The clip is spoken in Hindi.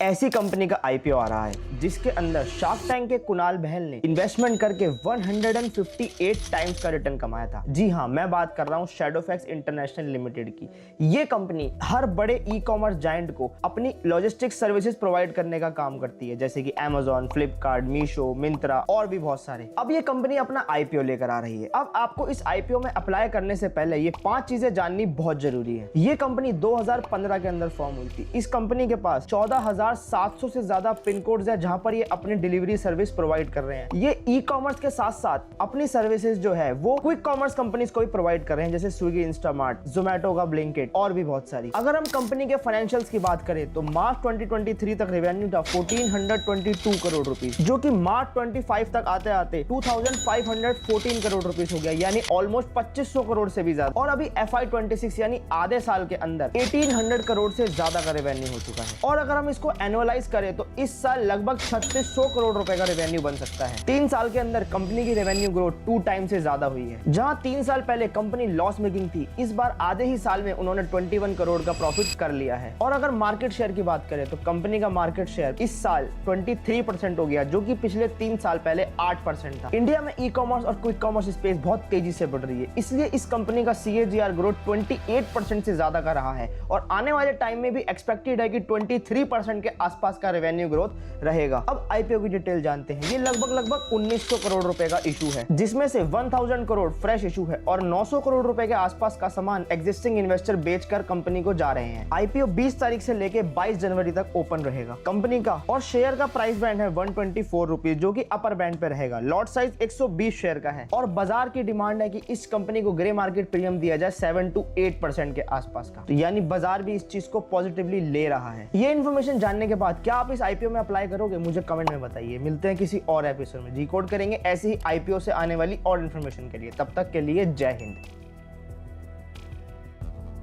ऐसी कंपनी का आईपीओ आ रहा है जिसके अंदर शार्क टैंक के कुणाल बहल ने इन्वेस्टमेंट करके 158 टाइम्स का रिटर्न कमाया था। जी हाँ, मैं बात कर रहा हूँ शैडोफैक्स इंटरनेशनल लिमिटेड की। ये कंपनी हर बड़े ई कॉमर्स जायंट को अपनी लॉजिस्टिक्स सर्विसेज प्रोवाइड करने का काम करती है, जैसे कि Amazon, फ्लिपकार्ट, मीशो, मिंत्रा और भी बहुत सारे। अब ये कंपनी अपना आईपीओ लेकर आ रही है। अब आपको इस आईपीओ में अप्लाई करने से पहले ये 5 चीजें जाननी बहुत जरूरी है। ये कंपनी 2015 के अंदर फॉर्म हुई थी। इस कंपनी के पास 14,700 से ज्यादा पिन कोड्स है जहां पर ये अपनी डिलीवरी सर्विस प्रोवाइड कर रहे हैं। ये ई कॉमर्स के साथ साथ अपनी सर्विसेज जो है वो क्विक कॉमर्स कंपनीज को भी प्रोवाइड कर रहे हैं, जैसे स्विगी, इंस्टामार्ट, जोमेटो का ब्लिंकिट और भी बहुत सारी। अगर हम कंपनी के फाइनेंशियल्स की बात करें तो मार्च 2023 तक रेवेन्यू था 1422 करोड़ रुपीस, जो कि मार्च 25 तक आते आते 2514 करोड़ रुपीस हो गया, यानी ऑलमोस्ट 2500 करोड़ से भी ज्यादा। और अभी FY26 यानी आधे साल के अंदर 1800 करोड़ से ज्यादा का रेवेन्यू हो चुका है। और अगर हम इसको एनुअलाइज करें तो इस साल लगभग 3600 करोड़ रुपए का रेवेन्यू बन सकता है। 3 साल के अंदर कंपनी की रेवेन्यू ग्रोथ 2 टाइम से ज्यादा हुई है। जहां 3 साल पहले कंपनी लॉस मेकिंग थी, इस बार आधे ही साल में उन्होंने 21 करोड़ का प्रॉफिट कर लिया है। और अगर मार्केट शेयर की बात करें तो कंपनी का मार्केट शेयर इस साल 23% हो गया, जो कि पिछले 3 साल पहले 8% था। इंडिया में ई कॉमर्स और क्विक कॉमर्स स्पेस बहुत तेजी से बढ़ रही है, इसलिए इस कंपनी का CAGR ग्रोथ 28% से ज्यादा का रहा है और आने वाले टाइम में भी एक्सपेक्टेड है कि 23% के आसपास का रेवेन्यू ग्रोथ रहेगा। अब आईपीओ की डिटेल जानते हैं। ये लगभग 1900 करोड़ रुपए का इशू है, जिसमें से 1000 करोड़ फ्रेश इशू है और 900 करोड़ रुपए के आसपास का सामान एग्जिस्टिंग इन्वेस्टर बेचकर कंपनी को जा रहे हैं। आईपीओ 20 तारीख से लेके 22 जनवरी तक ओपन रहेगा कंपनी का, और शेयर का प्राइस बैंड है 124 रुपीज, जो कि अपर बैंड पे रहेगा। लॉट साइज 120 शेयर का है और बाजार की डिमांड है कि इस कंपनी को ग्रे मार्केट प्रीमियम दिया जाए 7 to 8% के आसपास का, तो यानी बाजार भी इस चीज को पॉजिटिवली ले रहा है। ये इन्फॉर्मेशन जानने के बाद क्या आप इस आईपीओ में अप्लाई करोगे? मुझे कमेंट में बताइए। मिलते हैं किसी और एपिसोड में, डिकोड करेंगे ऐसी ही आईपीओ से आने वाली और इन्फॉर्मेशन के लिए। तब तक के लिए जय हिंद।